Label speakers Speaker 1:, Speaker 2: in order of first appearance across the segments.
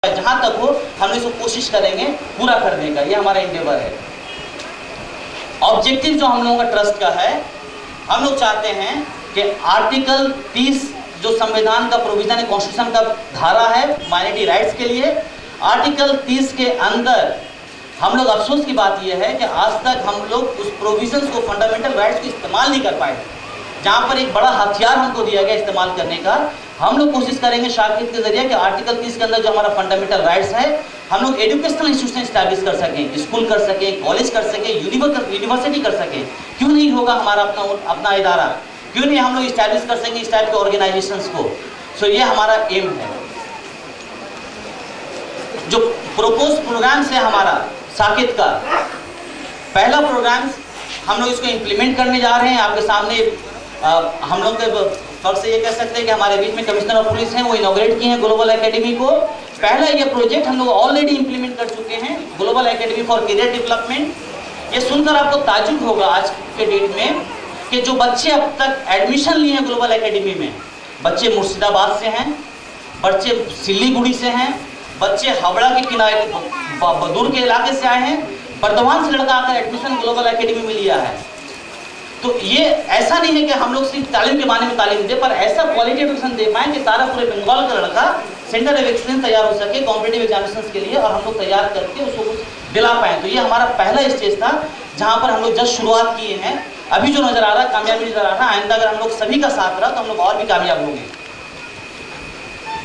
Speaker 1: जहां तक हो हम इसको कोशिश करेंगे पूरा करने का, ये हमारा इंडेवर है। ऑब्जेक्टिव जो हम लोगों का ट्रस्ट का है, हम लोग चाहते हैं कि आर्टिकल 30 जो संविधान का प्रोविजन है, कॉन्स्टिट्यूशन का धारा है माइनॉरिटी राइट्स के लिए, आर्टिकल 30 के अंदर हम लोग अफसोस की बात यह है कि आज तक हम लोग उस प्रोविजंस को, फंडामेंटल राइट्स को इस्तेमाल नहीं कर पाए। जहां पर एक बड़ा हथियार हमको दिया गया इस्तेमाल करने का, हम लोग कोशिश करेंगे शाकिद के जरिए कि आर्टिकल 30 के अंदर जो हमारा फंडामेंटल राइट्स है, हम लोग एजुकेशनल इंस्टीट्यूशन स्टैब्लिश कर सकें, स्कूल कर सकें, कॉलेज कर सकें, यूनिवर्सिटी कर सकें। क्यों नहीं होगा हमारा अपना इदारा, क्यों नहीं हम लोग स्टैब्लिश कर सकेंगे इस टाइप के ऑर्गेनाइजेशंस को। सो ये हमारा एम है। जो प्रोपोज प्रोग्राम है हमारा साकिद का, पहला प्रोग्राम हम लोग इसको इम्प्लीमेंट करने जा रहे हैं। आपके सामने हम लोग के फर्क से ये कह सकते हैं कि हमारे बीच में कमिश्नर ऑफ पुलिस हैं, वो इनॉग्रेट किए हैं ग्लोबल एकेडमी को। पहला ये प्रोजेक्ट हम लोग ऑलरेडी इम्प्लीमेंट कर चुके हैं, global academy for career development. ये सुनकर आपको ताज्जुब होगा आज के डेट में कि जो बच्चे अब तक एडमिशन लिए हैं ग्लोबल एकेडमी में, बच्चे मुर्शिदाबाद से हैं, बच्चे सिल्लीगुड़ी से हैं, बच्चे हावड़ा के किनारे दूर के इलाके से आए हैं, बर्दवान से लड़का आकर एडमिशन ग्लोबल एकेडमी में लिया है। तो ये ऐसा नहीं है कि हम लोग सिर्फ तालीम के माने में तालीम दे, पर ऐसा क्वालिटी एजुकेशन दे पाए कि सारा पूरे बंगाल का लड़का सेंटर ऑफ एक्सीलेंस तैयार हो सके कॉम्पिटिटिव एग्जामिनेशंस के लिए, और हम लोग तैयार करके उसको कुछ दिला पाए। तो ये हमारा पहला स्टेज था जहाँ पर हम लोग जस्ट शुरुआत किए हैं। अभी जो नजर आ रहा है कामयाबी नजर आ रहा है, आइंदा अगर हम लोग सभी का साथ रहा तो हम लोग और भी कामयाब होंगे।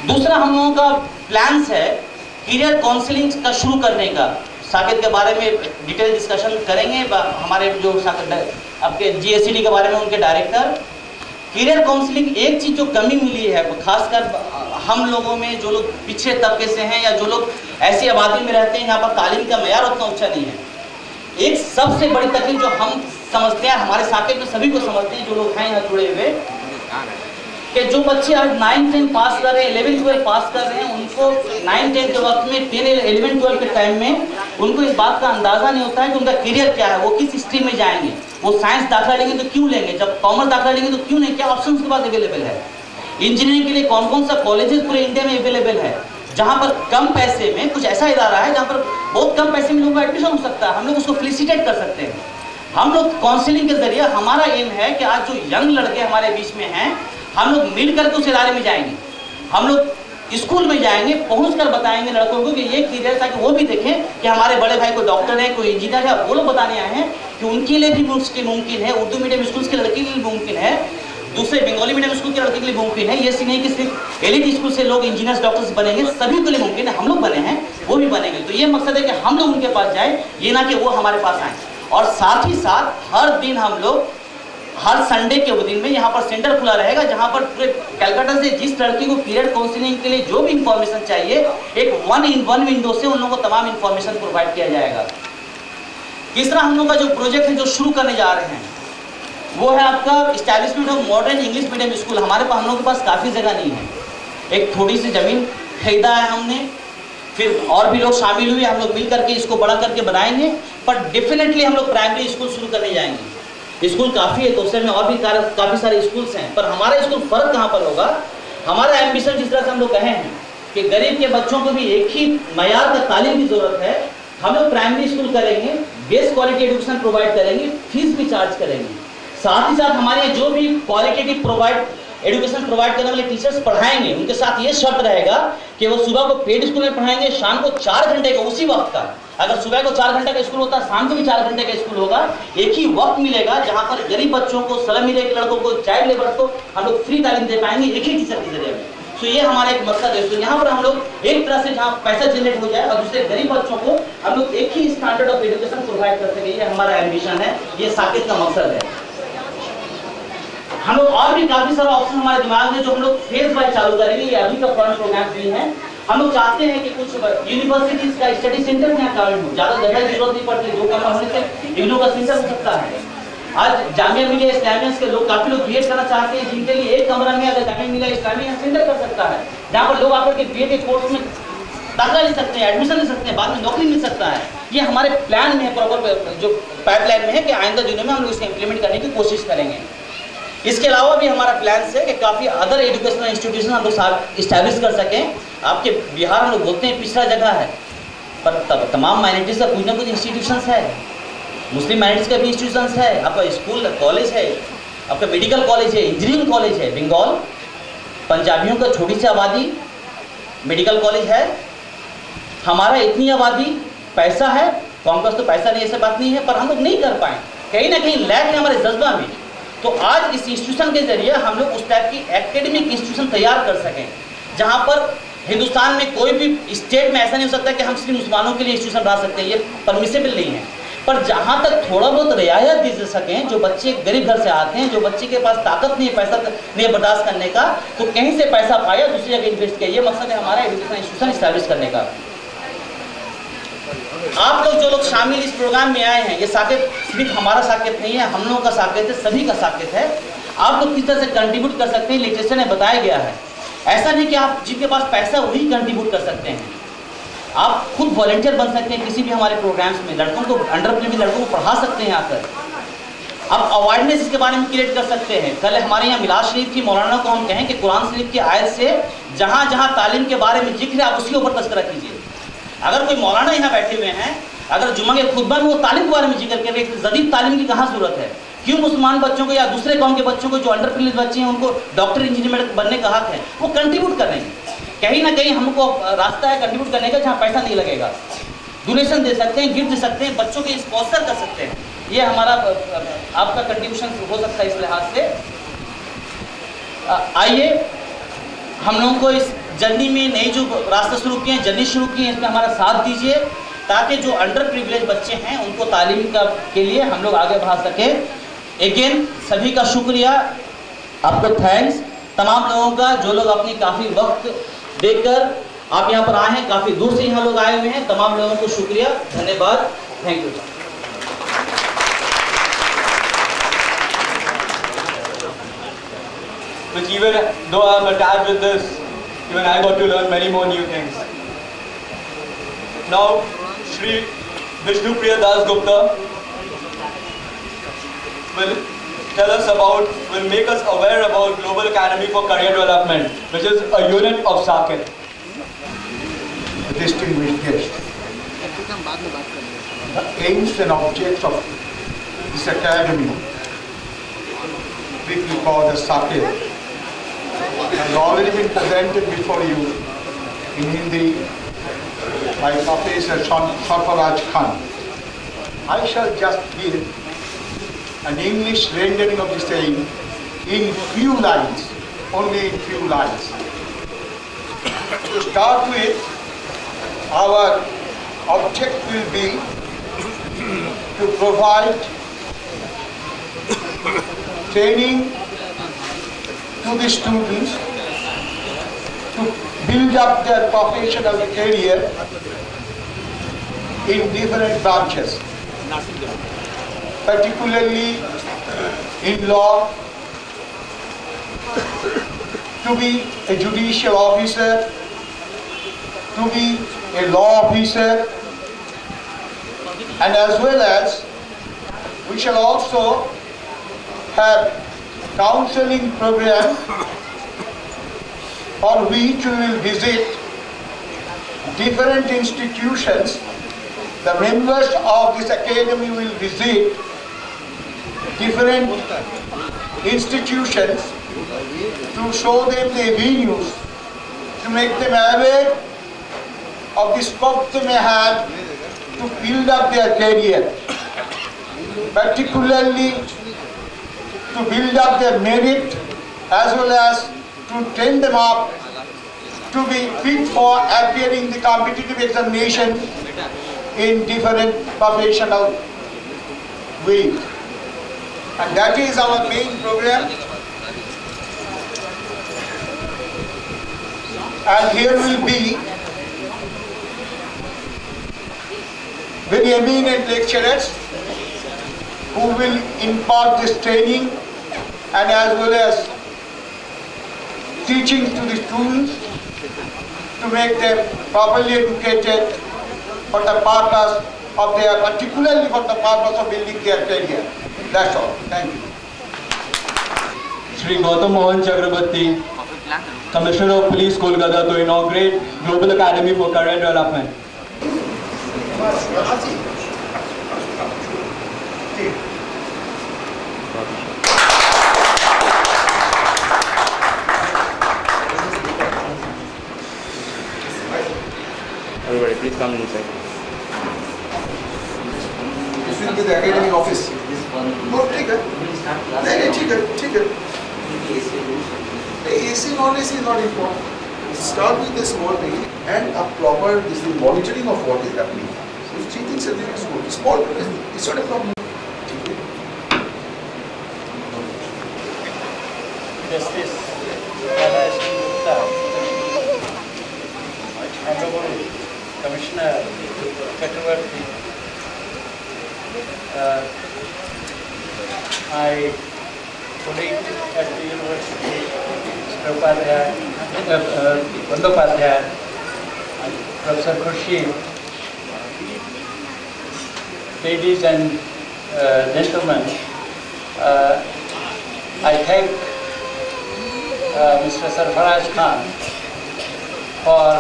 Speaker 1: दूसरा हम लोगों का प्लान्स है करियर काउंसलिंग का शुरू करने का। साकिद के बारे में डिटेल डिस्कशन करेंगे हमारे जो आपके GSCD के बारे में उनके डायरेक्टर। करियर काउंसलिंग एक चीज़ जो कमी मिली है खासकर हम लोगों में, जो लोग पिछड़े तबके से हैं या जो लोग ऐसी आबादी में रहते हैं यहाँ पर तालीम का मेयार उतना ऊंचा नहीं है। एक सबसे बड़ी तकलीफ जो हम समझते हैं, हमारे साकिब तो सभी को समझते हैं जो लोग हैं यहाँ जुड़े हुए, कि जो बच्चे आज 9-10 पास कर रहे हैं, 11-12 पास कर रहे हैं, उनको 9-10 के वक्त में 10-11-12 के टाइम में उनको इस बात का अंदाजा नहीं होता है कि उनका करियर क्या है, वो किस स्ट्रीम में जाएंगे। वो साइंस दाखिला लेंगे तो क्यों लेंगे, जब कॉमर्स दाखिला लेंगे तो क्यों नहीं, क्या ऑप्शन उनके पास अवेलेबल है। इंजीनियरिंग के लिए कौन कौन सा कॉलेजेस पूरे इंडिया में अवेलेबल है, जहाँ पर कम पैसे में कुछ ऐसा इदारा है जहाँ पर बहुत कम पैसे में लोगों का एडमिशन हो सकता है, हम लोग उसको फेलिसिटेट कर सकते हैं। हम लोग काउंसलिंग के जरिए, हमारा एम है कि आज जो यंग लड़के हमारे बीच में हैं, हम लोग मिल करके उस इदारे में जाएंगे, हम लोग स्कूल में जाएंगे, पहुंच कर बताएंगे लड़कों को कि ये करियर, ताकि वो भी देखें कि हमारे बड़े भाई कोई डॉक्टर है, कोई इंजीनियर है। वो लोग बताने आए हैं कि उनके लिए भी मुमकिन है, उर्दू मीडियम स्कूल के लड़के के लिए मुमकिन है, दूसरे बंगाली मीडियम स्कूल के लड़के के लिए मुमकिन है। ये नहीं कि सिर्फ एलिट स्कूल से लोग इंजीनियर्स डॉक्टर्स बनेंगे, सभी के लिए मुमकिन है। हम लोग बने हैं, वो भी बनेंगे। तो ये मकसद है कि हम लोग उनके पास जाए, ये ना कि वो हमारे पास आए। और साथ ही साथ हर दिन हम लोग, हर संडे के दिन में यहाँ पर सेंटर खुला रहेगा, जहाँ पर पूरे कलकत्ता से जिस लड़की को करियर काउंसलिंग के लिए जो भी इंफॉर्मेशन चाहिए, एक 1-in-1 विंडो से उन लोगों को तमाम इंफॉर्मेशन प्रोवाइड किया जाएगा। तीसरा हम लोग का जो प्रोजेक्ट है, जो शुरू करने जा रहे हैं, वो है आपका establishment of modern English medium school. हमारे पास, हम लोग के पास काफ़ी जगह नहीं है, एक थोड़ी सी ज़मीन खरीदा है हमने, फिर और भी लोग शामिल हुए, हम लोग मिल करके इसको बड़ा करके बनाएंगे। पर डेफिनेटली हम लोग प्राइमरी स्कूल शुरू करने जाएंगे। स्कूल काफ़ी है तो उसमें और भी काफ़ी सारे स्कूल्स हैं, पर हमारा स्कूल फ़र्क कहाँ पर होगा, हमारा एम्बिशन जिस तरह से हम लोग कहे हैं कि गरीब के बच्चों को भी एक ही मयार का तालीम की ज़रूरत है। हम लोग प्राइमरी स्कूल करेंगे, बेस्ट क्वालिटी एजुकेशन प्रोवाइड करेंगे, फीस भी चार्ज करेंगे। साथ ही साथ हमारे जो भी क्वालिटेटिव एजुकेशन प्रोवाइड करने वाले टीचर्स पढ़ाएंगे, उनके साथ ये शर्त रहेगा कि वो सुबह को पेड स्कूल में पढ़ाएंगे, शाम को 4 घंटे का उसी वक्त का, अगर सुबह को 4 घंटे का स्कूल होता है, शाम को भी 4 घंटे का स्कूल होगा, एक ही वक्त मिलेगा, जहाँ पर गरीब बच्चों को, स्लम एरिया के लड़कों को, चाइल्ड लेबर को हम लोग फ्री तालीम दे पाएंगे एक ही टीचर के जरिए। तो ये हमारा एक मकसद है। तो यहाँ पर हम लोग एक तरह से जहाँ पैसा जनरेट हो जाए और दूसरे गरीब बच्चों को हम लोग एक ही स्टैंडर्ड ऑफ एजुकेशन प्रोवाइड कर सके, ये हमारा एम्बिशन है, ये साकिद का मकसद है। हम लोग और भी काफी सारा ऑप्शन हमारे दिमाग में, जो हम लोग फेज वाइज चालू करेंगे। ये अभी का फंड प्रोग्राम भी है। हम लोग चाहते हैं कि कुछ यूनिवर्सिटीज का स्टडी सेंटर यहाँ काउंट हो, ज्यादा जगह की जरूरत नहीं पड़ती, 2 कमरा होने से यूनो का सेंटर हो सकता है। आज जामिया मिलिया इस्लामिया के लोग, काफी लोग बीएड करना चाहते हैं, जिनके लिए एक कमरा में अगर जामिया मिलिया इस्लामिया सेंटर कर सकता है, जहाँ पर लोग आकर के बीएड के कोर्स में दाखिला ले सकते हैं, एडमिशन ले सकते हैं, बाद में नौकरी मिल सकता है। ये हमारे प्लान में है, प्रॉपर जो पाइपलाइन में है कि आइंदा दिनों में हम लोग इसे इम्प्लीमेंट करने की कोशिश करेंगे। इसके अलावा भी हमारा प्लान है कि काफ़ी अदर एजुकेशनल इंस्टीट्यूशन हम लोग इस्टेब्लिश कर सकें। आपके बिहार में लोग बोलते हैं पिछड़ा जगह है, पर तमाम माइनॉरिटीज का कुछ ना कुछ इंस्टीट्यूशंस है, मुस्लिम माइनॉरिटीज का भी इंस्टीट्यूशंस है, आपका स्कूल कॉलेज है, आपका मेडिकल कॉलेज है, इंजीनियरिंग कॉलेज है। बंगाल पंजाबियों का छोटी सी आबादी, मेडिकल कॉलेज है। हमारा इतनी आबादी, पैसा है, कांग्रेस तो पैसा नहीं, ऐसा बात नहीं है, पर हम लोग नहीं कर पाए, कहीं ना कहीं लैक है हमारे जज्बा में। तो आज इस इंस्टीट्यूशन के जरिए हम लोग उस टाइप की एकेडमिक इंस्टीट्यूशन तैयार कर सकें जहां पर हिंदुस्तान में कोई भी स्टेट में ऐसा नहीं हो सकता कि हम सिर्फ मुसलमानों के लिए इंस्टीट्यूशन बना सकते हैं, ये परमिसेबल नहीं है। पर जहां तक थोड़ा बहुत रियायत दी सकें, जो बच्चे गरीब घर से आते हैं, जो बच्चे के पास ताकत नहीं है, पैसा नहीं है बर्दाश्त करने का, तो कहीं से पैसा पाया दूसरी जगह इन्वेस्ट किया, ये मकसद है हमारा एजुकेशन इंस्टीट्यूशन इस्टेब्लिश करने का। आप लोग जो लोग शामिल इस प्रोग्राम में आए हैं, ये साकेत सिर्फ हमारा साकेत नहीं है, हम लोगों का साकेत है, सभी का साकेत है। आप लोग किस तरह से कंट्रीब्यूट कर सकते हैं, लिटरेचर में बताया गया है। ऐसा नहीं कि आप जिनके पास पैसा वही कंट्रीब्यूट कर सकते हैं, आप खुद वॉलंटियर बन सकते हैं किसी भी हमारे प्रोग्राम्स में, लड़कों को, अंडर प्रिविलेज लड़कों को पढ़ा सकते हैं आकर। आप अवेयरनेस इसके बारे में क्रिएट कर सकते हैं। कल हमारे यहाँ मिलाद शरीफ की मौलाना को हम कहें कि कुरान शरीफ की आयत से जहाँ जहाँ तालीम के बारे में जिक्र है, आप उसके ऊपर तस्करा कीजिए। अगर कोई मौलाना यहाँ बैठे हुए हैं, अगर जुम्मा के खुतबा में वो तालीम के बारे में जिक्र करें, जदीद तालीम की कहाँ जरूरत है? क्यों मुसलमान बच्चों को या दूसरे कौम के बच्चों को जो अंडर प्रिविलेज बच्चे हैं उनको डॉक्टर इंजीनियर बनने का हक है, वो कंट्रीब्यूट कर रहे हैं। कहीं ना कहीं हमको रास्ता है कंट्रीब्यूट करने का जहाँ पैसा नहीं लगेगा। डोनेशन दे सकते हैं, गिफ्ट दे सकते हैं, बच्चों के स्पॉन्सर कर सकते हैं। ये हमारा आपका कंट्रीब्यूशन हो सकता है इस लिहाज से। आइए हम लोगों को इस जर्नी में नई जो रास्ता शुरू किए हैं, जर्नी शुरू की है, इसमें हमारा साथ दीजिए ताकि जो अंडर प्रिविलेज बच्चे हैं उनको तालीम के लिए हम लोग आगे बढ़ा सकें। अगेन सभी का शुक्रिया, आपको थैंक्स, तमाम लोगों का जो लोग अपनी काफ़ी वक्त देकर आप यहाँ पर आए हैं, काफ़ी दूर से यहाँ लोग आए हुए हैं, तमाम लोगों को शुक्रिया, धन्यवाद, thank you.
Speaker 2: Which even though I'm attached with this, even I got to learn many more new things. Now, Shri Vishnupriya Das Gupta will tell us about, will make us aware about Global Academy for Career Development, which is a unit of Saket.
Speaker 3: Distinguished guests, the aims and objects of this academy, which we call the Saket, has already been presented before you in Hindi by Professor Sarfaraj Khan. I shall just give an English rendering of the same in few lines, only in few lines. To start with, our object will be to provide training to the students to build up their professional career in different branches, particularly in law, to be a judicial officer, to be a law officer, and as well as we shall also have counseling program for which we will visit different institutions. The members of this academy will visit different institutions to show them the avenues, to make them aware of the scope they may have to build up their career, particularly to build up their merit as well as to train them up to be fit for appearing the competitive examination in different professional ways. And that is our main program. And here will be very eminent lecturers who will impart this training and as well as teaching to the students to make them properly educated for the purpose of their, particularly for the purpose of building their career. That's all. Thank you.
Speaker 2: Shri Gautam Mohan Chakrabarti, Commissioner of Police Kolkata to inaugurate Global Academy for Career Development.
Speaker 4: Everybody, please come inside.
Speaker 5: This will be the academy office. No, ठीक है. नहीं, ठीक है. The AC, non-AC is not important. Start with the small thing and a proper monitoring of what is happening. If she thinks everything is good, small, it's not a problem.
Speaker 6: Justice Gupta, Honorable Commissioner Chakravarti, my colleague at the University, Bandyopadhyay, Professor Khurshid, ladies and gentlemen, I thank Mr. Sarfaraz Khan for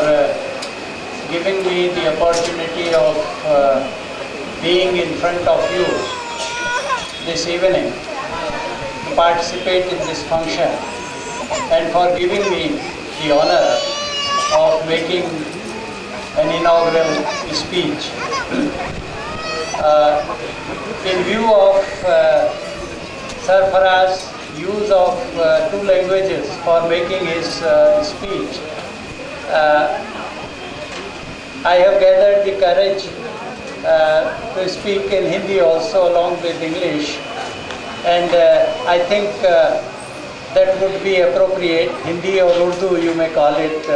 Speaker 6: giving me the opportunity of being in front of you this evening to participate in this function and for giving me the honor of making an inaugural speech. In view of Sarfaraz's use of 2 languages for making his speech, I have gathered the courage to speak in Hindi also along with English, and I think that would be appropriate. Hindi or Urdu you may call it,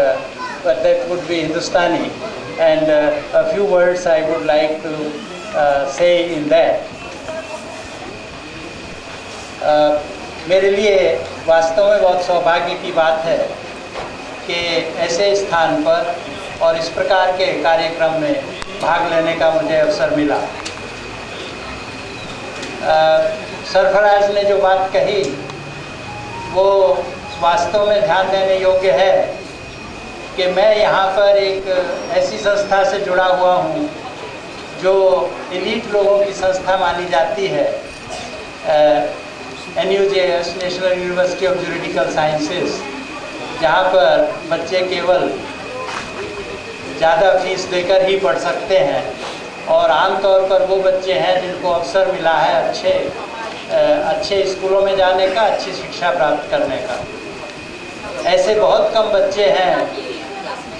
Speaker 6: but that would be Hindustani, and a few words I would like to say in that. मेरे लिए वास्तव में बहुत सौभाग्य की बात है कि ऐसे स्थान पर और इस प्रकार के कार्यक्रम में भाग लेने का मुझे अवसर मिला। सरफराज ने जो बात कही वो वास्तव में ध्यान देने योग्य है कि मैं यहाँ पर एक ऐसी संस्था से जुड़ा हुआ हूँ जो एलीट लोगों की संस्था मानी जाती है, NUJS, national university of juridical sciences, जहाँ पर बच्चे केवल ज़्यादा फीस देकर ही पढ़ सकते हैं और आमतौर पर वो बच्चे हैं जिनको अवसर मिला है अच्छे स्कूलों में जाने का, अच्छी शिक्षा प्राप्त करने का। ऐसे बहुत कम बच्चे हैं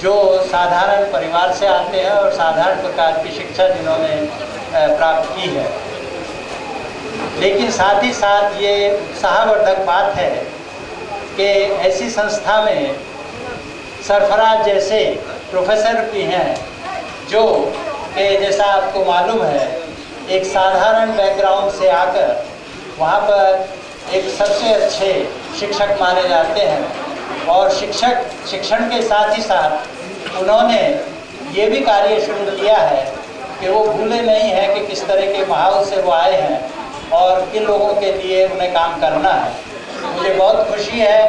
Speaker 6: जो साधारण परिवार से आते हैं और साधारण प्रकार की शिक्षा जिन्होंने प्राप्त की है। लेकिन साथ ही साथ ये उत्साहवर्धक बात है कि ऐसी संस्था में सरफराज जैसे प्रोफेसर भी हैं जो कि जैसा आपको मालूम है एक साधारण बैकग्राउंड से आकर वहाँ पर एक सबसे अच्छे शिक्षक माने जाते हैं और शिक्षण के साथ ही साथ उन्होंने ये भी कार्य शुरू किया है कि वो भूले नहीं हैं कि किस तरह के माहौल से वो आए हैं और किन लोगों के लिए उन्हें काम करना है। मुझे बहुत खुशी है